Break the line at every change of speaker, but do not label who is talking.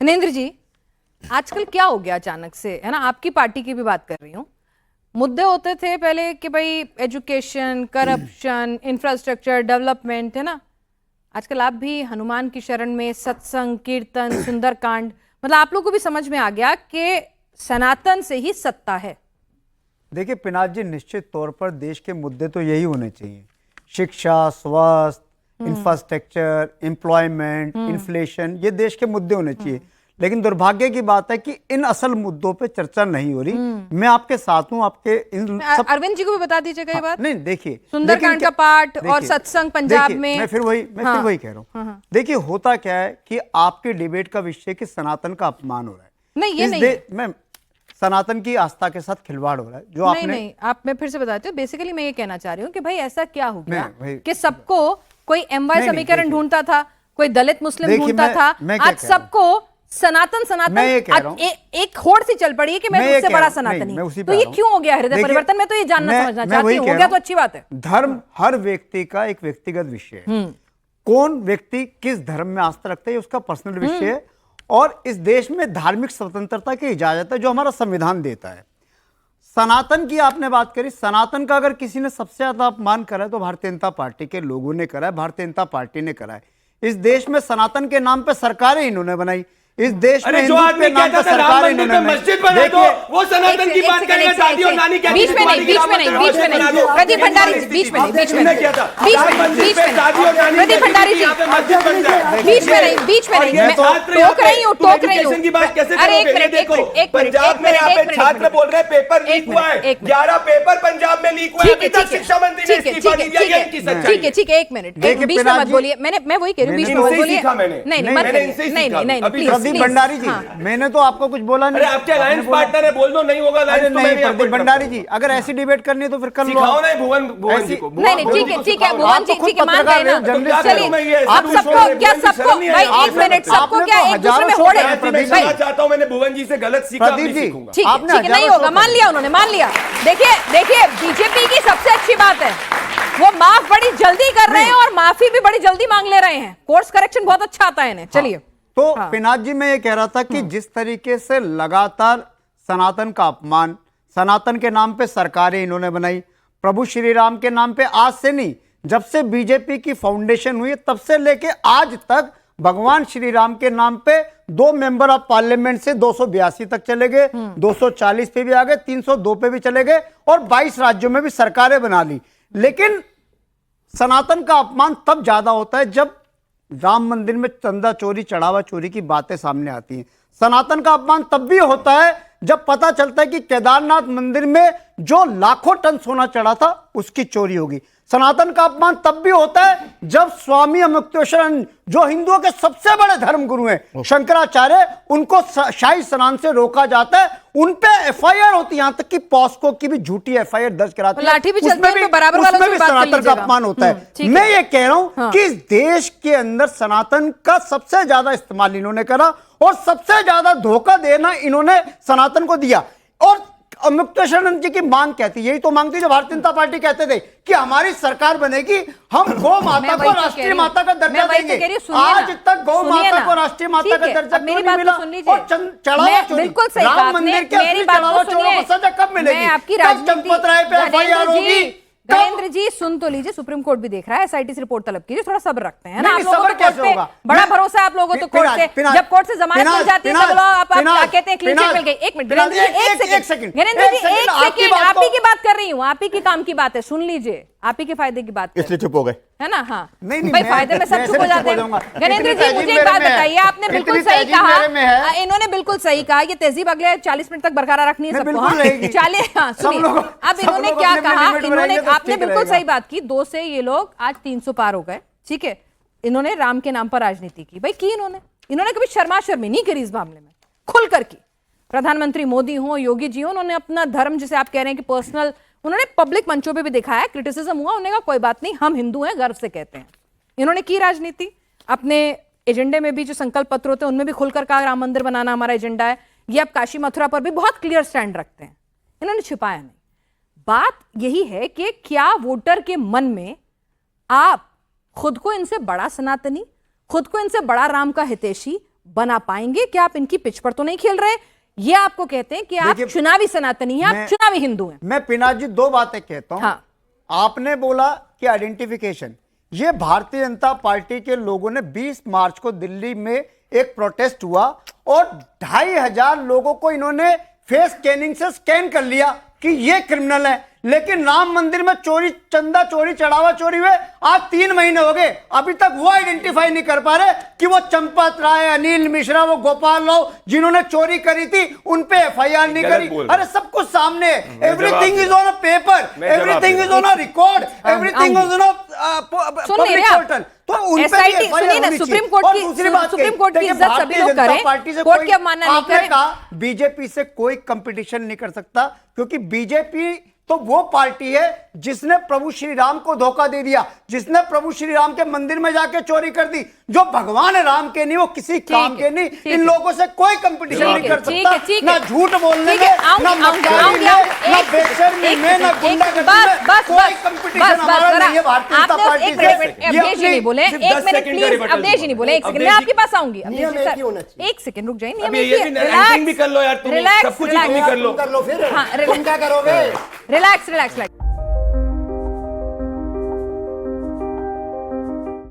गणेंद्र जी, आजकल क्या हो गया अचानक से, है ना, आपकी पार्टी की भी बात कर रही हूँ। मुद्दे होते थे पहले कि भाई एजुकेशन, करप्शन, इंफ्रास्ट्रक्चर, डेवलपमेंट, है ना। आजकल आप भी हनुमान की शरण में सत्संग, कीर्तन, सुंदरकांड, मतलब आप लोगों को भी समझ में आ गया कि सनातन से ही सत्ता है।
देखिए पिनाक जी, निश्चित तौर पर देश के मुद्दे तो यही होने चाहिए, शिक्षा, स्वास्थ्य, इंफ्रास्ट्रक्चर, एम्प्लॉयमेंट, इन्फ्लेशन, ये देश के मुद्दे होने चाहिए। लेकिन दुर्भाग्य की बात है कि इन असल मुद्दों पे चर्चा नहीं हो रही। मैं आपके साथ हूं, आपके इन सब...
अरविंद जी को भी बता दीजिएगा ये बात।
नहीं, देखिए
सुंदरकांड का पाठ और सत्संग पंजाब में,
मैं फिर वही कह रहा हूँ। देखिए होता क्या है कि आपके डिबेट का विषय कि सनातन का अपमान हो रहा है।
नहीं, ये नहीं,
मैं सनातन की आस्था के साथ खिलवाड़ हो रहा है जो आपने...
नहीं, आप, मैं फिर से बताती हूँ। बेसिकली मैं ये कहना चाह रही हूँ कि भाई ऐसा क्या हो गया कि सबको कोई MY समीकरण ढूंढता था, कोई दलित मुस्लिम ढूंढता था, आज सबको सनातन एक होड़ सी चल पड़ी है कि मैं उससे बड़ा सनातनी। तो ये क्यों हो गया हृदय परिवर्तन? मैं तो ये जानना समझना चाहती हूँ। हो गया तो अच्छी बात है।
धर्म हर व्यक्ति का एक व्यक्तिगत विषय है। कौन व्यक्ति किस धर्म में आस्था रखता है उसका पर्सनल विषय है। और इस देश में धार्मिक स्वतंत्रता की इजाजत है जो हमारा संविधान देता है। सनातन की आपने बात करी, सनातन का अगर किसी ने सबसे ज्यादा अपमान करा है तो भारतीय जनता पार्टी के लोगों ने करा है, भारतीय जनता पार्टी ने करा है। इस देश में सनातन के नाम पे सरकारें इन्होंने बनाई। इस देश में
जो आदमी कहता था राम मंदिर में मस्जिद बना दो, वो सनातन की बात करेगा। दादी और नानी कहती
बीच में नहीं, प्रदीप भंडारी जी, बीच में नहीं, प्रदीप भंडारी जी, बीच में नहीं, मैं टोक रही हूँ। अरे एक मिनट,
पंजाब में यहाँ पे छात्र बोल रहे पेपर लीक हुआ है, 11 पेपर पंजाब में लीक हुआ है, अभी तक शिक्षा मंत्री ने इस्तीफा नहीं दिया। ये इनकी सच्चाई है।
ठीक है, एक मिनट, बीच में मत बोलिए। मैं वही कह रही हूँ, बीच में मत बोलिए। नहीं,
प्रदीप भंडारी जी, मैंने तो आपको कुछ बोला नहीं।
अरे आपके अलायंस पार्टनर है, बोल दो नहीं होगा।
नहीं प्रदीप भंडारी जी, अगर ऐसी डिबेट करनी है तो फिर कर लो।
नहीं भुवन जी को।
नहीं, ठीक है भुवन जी, ठीक है, मान गए ना। चलिए अब सबको भाई एक मिनट, सबको क्या एक दूसरे में होड़ है?
मैं चाहता हूं, मैंने भुवन जी से गलत सीखा, नहीं सीखूंगा।
ठीक है, नहीं होगा, मान लिया उन्होंने, मान लिया। देखिए बीजेपी की सबसे अच्छी बात है वो माफ बड़ी जल्दी कर रहे हैं और माफी भी बड़ी जल्दी मांग ले रहे हैं। कोर्स करेक्शन बहुत अच्छा आता है इन्हें। चलिए
तो पिनाक जी, मैं ये कह रहा था कि जिस तरीके से लगातार सनातन का अपमान, सनातन के नाम पे सरकारें इन्होंने बनाई, प्रभु श्री राम के नाम पे आज से नहीं, जब से बीजेपी की फाउंडेशन हुई तब से लेके आज तक भगवान श्री राम के नाम पे 2 मेंबर ऑफ पार्लियामेंट से 282 तक चले गए, 240 पे भी आ गए, 302 पे भी चले गए और 22 राज्यों में भी सरकारें बना ली। लेकिन सनातन का अपमान तब ज्यादा होता है जब राम मंदिर में चंदा चोरी, चढ़ावा चोरी की बातें सामने आती हैं। सनातन का अपमान तब भी होता है जब पता चलता है कि केदारनाथ मंदिर में जो लाखों टन सोना चढ़ा था उसकी चोरी होगी। सनातन का अपमान तब भी होता है जब स्वामी अमुक्तेश्वर, जो हिंदुओं के सबसे बड़े धर्मगुरु हैं, शंकराचार्य, उनको शाही स्नान से रोका जाता है। उन पे FIR होती है, यहां तक कि पॉस्को की भी झूठी FIR दर्ज कराती है, उसमें भी सनातन का अपमान होता है। मैं ये कह रहा हूं कि इस देश के अंदर सनातन का सबसे ज्यादा इस्तेमाल इन्होंने करा और सबसे ज्यादा धोखा देना इन्होंने सनातन को दिया। और अमुक्तेश्वरानंद जी की मांग क्या थी? यही तो मांग थी जो भारतीय जनता पार्टी कहते थे कि हमारी सरकार बनेगी, हम गौ माता को राष्ट्रीय माता का दर्जा देंगे। आज तक गौ माता को राष्ट्रीय माता का दर्जा क्यों नहीं मिला? और चढ़ावा चोरी, राम मंदिर के असली चढ़ावा चोरों को सजा कब मिलेगी? कब चंपत राय पे FIR होगी?
गणेंद्र जी सुन तो लीजिए, सुप्रीम कोर्ट भी देख रहा है, SIT से रिपोर्ट तलब कीजिए, थोड़ा सब्र रखते हैं ना। आप लोगों को कोर्ट पे बड़ा भरोसा है, आप लोगों को कोर्ट से, जब कोर्ट से जमानत मिल जाती है तब आप कहते हैं क्लीन चिट मिल गई। एक मिनट गणेंद्र जी, एक सेकंड गणेंद्र जी, एक सेकंड, आप ही की बात कर रही हूँ, आप ही के काम की बात है, सुन लीजिए, आप ही के फायदे की बात,
इसलिए चुप हो गए,
है ना? हाँ भाई, फायदे में सब चुप हो जाते हैं। गणेंद्र जी मुझे एक बात बताइए, आपने बिल्कुल सही कहा, इन्होंने बिल्कुल सही कहा, ये तहजीब अगले 40 मिनट तक बरकरार रखनी है सबको। सुनिए अब इन्होंने क्या कहा, आपने बिल्कुल सही बात की, 2 से ये लोग आज 300 पार हो गए, ठीक है। इन्होंने राम के नाम पर राजनीति की, भाई की इन्होंने कभी शर्मा शर्मी नहीं करी इस मामले में, खुल कर की। प्रधानमंत्री मोदी हो, योगी जी हो, उन्होंने अपना धर्म, जिसे आप कह रहे हैं कि पर्सनल, उन्होंने पब्लिक मंचों पे भी दिखाया, क्रिटिसिज्म हुआ, उन्होंने कहा कोई बात नहीं, हम हिंदू हैं, गर्व से कहते हैं। इन्होंने की राजनीति, अपने एजेंडे में भी जो संकल्प पत्र होते हैं उनमें भी खुलकर कहा राम मंदिर बनाना हमारा एजेंडा है। ये अब काशी मथुरा पर भी बहुत क्लियर स्टैंड रखते हैं, इन्होंने छिपाया नहीं। बात यही है कि क्या वोटर के मन में आप खुद को इनसे बड़ा सनातनी, खुद को इनसे बड़ा राम का हितैषी बना पाएंगे? क्या आप इनकी पिच पर तो नहीं खेल रहे? ये आपको कहते हैं कि आप चुनावी सनातनी हैं, आप चुनावी हिंदू हैं।
मैं पिनाक जी दो बातें कहता हूं।
हाँ।
आपने बोला कि आइडेंटिफिकेशन, ये भारतीय जनता पार्टी के लोगों ने 20 मार्च को दिल्ली में एक प्रोटेस्ट हुआ और 2500 लोगों को इन्होंने फेस स्कैनिंग से स्कैन कर लिया कि ये क्रिमिनल है। लेकिन राम मंदिर में चोरी, चंदा चोरी, चढ़ावा चोरी हुए आज 3 महीने हो गए, अभी तक वो आइडेंटिफाई नहीं कर पा रहे कि वो चंपत राय, अनिल मिश्रा, वो गोपाल राव जिन्होंने चोरी करी थी उन पे FIR नहीं करी। अरे सब कुछ सामने, everything is on a paper, everything is on a record, everything is on a public portal. तो उन पे
SIT सुनिए ना, सुप्रीम कोर्ट की इज्जत सभी लोग करें, कोर्ट की अवमानना नहीं करें।
बीजेपी से कोई कंपटीशन नहीं कर सकता, क्योंकि बीजेपी तो वो पार्टी है जिसने प्रभु श्री राम को धोखा दे दिया, जिसने प्रभु श्री राम के मंदिर में जाके चोरी कर दी। जो भगवान है राम के नहीं, वो किसी काम के नहीं। इन लोगों से कोई कंपटीशन नहीं कर सकता, ना झूठ बोलने में, ना मक्कारी में, ना बेशर्मी में, ना गुंडागर्दी में। कोई कंपटीशन हमारा नहीं है भारतीय जनता पार्टी से।
अवधेश जी नहीं बोले, 1 मिनट प्लीज। अवधेश जी नहीं बोले, 1 सेकंड, मैं आपके पास आऊंगी। 1 सेकंड रुक जाइए,
भी कर लो यार, तुम सब कुछ तुम ही कर लो।
हाँ,
तुम क्या करोगे?
रिलैक्स।